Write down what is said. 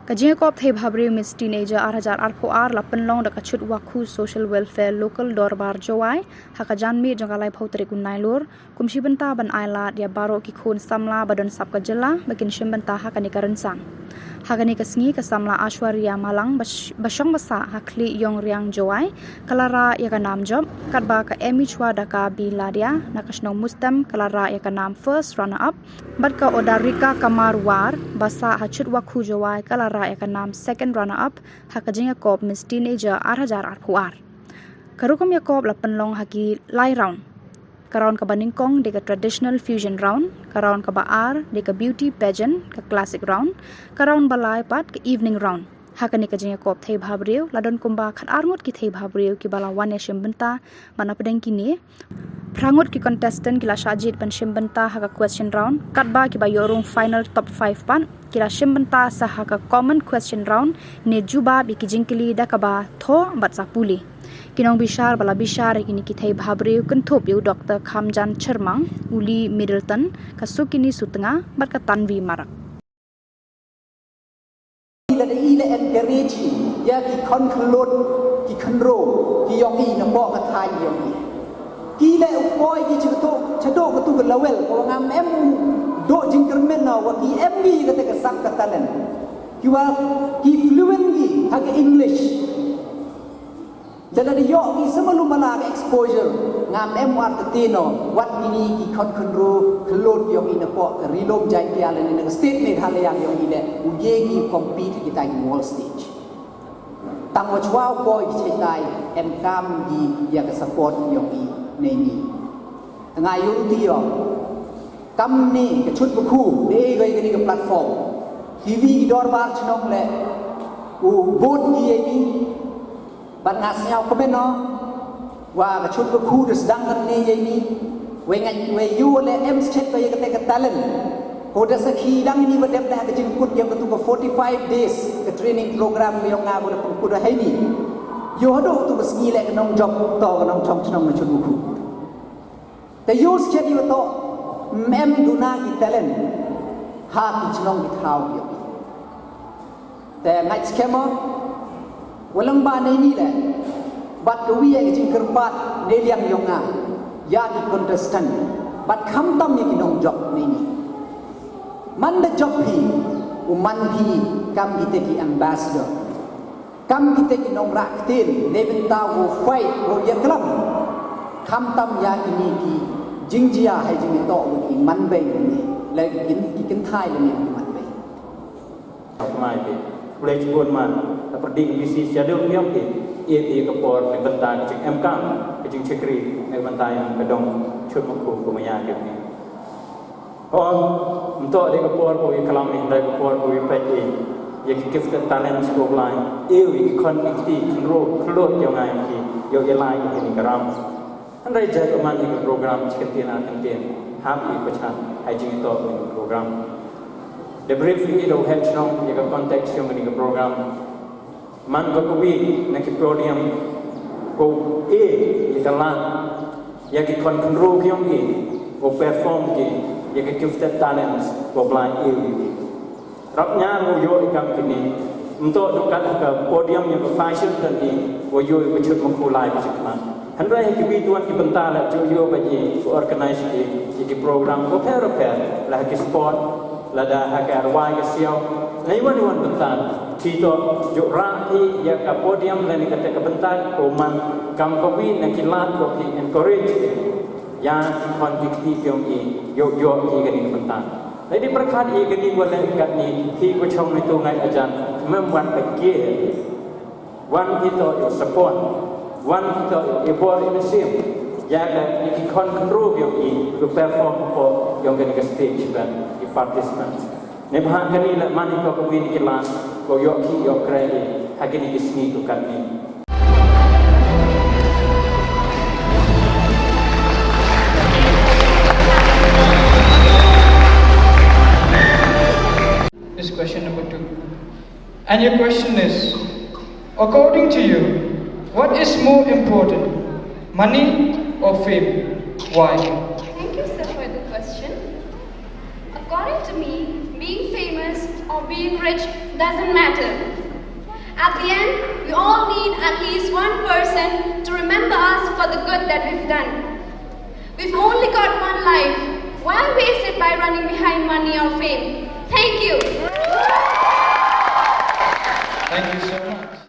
Kajia kop thei bhabri Miss Teenager 2024 la penlong da kachut wakhu social welfare local dorbar jawai hakajan mi jangkalai phautri kunai lur kumshi benta ban aila dia baro ki khun samla badon sap kajela bakin shimbenta hakani karansang hakani kasngi kasamla Ashwarya Malang basong basa hakli yong riang jawai kalara ya kanam job kadba ka emi chwa daka bi ladia nakasnong mustam kalara ya kanam first runner up badka odarika kamarwar basa hachut wakhu jawai kalara ya kanam second runner up hakajinga kop Miss Teenager 2024 karukum ya kop la penlong haki lai round karaon ka baningkong deka traditional fusion round karaon ka baar deka beauty pageant ka classic round karaon balai pat ka evening round hakani ka jinga kop thei bhabriu ladon kumba khat arngot ki thei bhabriu ki bala wan ya shimbenta mana pedeng kini prangot ki contestant kila shajid pan shimbenta haka question round katba ki ba yorung final top 5 pan kila shimbenta sa haka common question round ne juba bi ki jingkili da ka ba tho bat sapuli kinong bishar bala bishar kini ki thei bhabriu kenthop yu Dr. Khamjan Chermang uli Middleton kasukini sutanga bat ka tanvi marak ila encourage ya ki conclude ki khanro ki yongi na bo ka thai yongi ki le upoi ki chado ka tu lawel ko ngam em do jingkermen na wa ki mb ka te ka sak ka tanen ki wa ki fluent ki ha ka English jadi yo ki semalu mala exposure ngam em wat tino wat ini ki konro kelot yo ina po rilom jai piala ni state ni hal yang yo ine uye ki compete kita di wall stage tang wa chwa boy ki chai em kam gi ya ka support yo ki nei ni ngai yo ti yo kam ni ka chut bu khu de gai ni ka platform tv ki dorbar chnong le u bot gi ai ni ban ngasnyau ko beno wa ka chut ko khu de sedang kan ni ye ni we ngai we yu le em chet ko ye ka te ka talent ko da sakhi dang ni ba dem da ka jing kut ye ka tu ko 45 days ka training program yo nga bo da ku da hai ni yo do tu ba sngi le ka nong job to ka nong chong chnong na chut ko khu te yo chet ni ba to mem du na ki talent ha ki chnong ki thau yo te ngai skema walang ba nei ni le bat ko wi ai jing kerbat ne liang yonga ya di contestant bat kham tam ni kinong job nei ni man da job hi man hi kam gite ki ambassador kam gite ki nong rak tin ne benta wo fight wo ya klam kham tam ya ni ki jing jia hai jing to ki man be ni le kin thai le ni man be mai be boleh cuba man perdi visi jadul yang ia kepor di bentar cik MK cik cekri di bentar yang kedong cut muku kumaya ni untuk di kepor koi kalam ni dari kepor koi pedi ia gifted talent sekolah lain ia konekti kelut yang lain ki yang lain ini keram andai jadi man ini program cikentina kentin happy pecah haji itu program the briefing itu hedgehog yang konteks yang ini program man ko kubi nak podium ko ikalan yang ki control yang ki ko perform ki yang ki gifted talents ko blind rapnya mo yo ikam kini untuk dekat ke podium yang fashion dan ni ko yo wujud mengkulai macam handai ki bi tuan ki bentar la yo bagi organize ki program ko per lah ki sport lada hakar wai ke siau laiwan bentar Tito jurati ya ka podium dan kata kebentar koman kam kopi nakilat kopi encourage ya konflikti yang yo ki gani bentar jadi perkat i gani wala kat ni ki ko chong itu ngai ajan membuat pagi wan kita support wan kita ibor in ya ki control yang to perform for yang gani ke stage dan di participants Nebhan kani la mani ko ko win kilan ko yo ki yo kredi hagini isni to kani This question number 2 and your question is according to you what is more important money or fame why Thank you sir for the question. According to me being famous or being rich doesn't matter. At the end, we all need at least one person to remember us for the good that we've done. We've only got one life. Why waste it by running behind money or fame? Thank you. Thank you so much.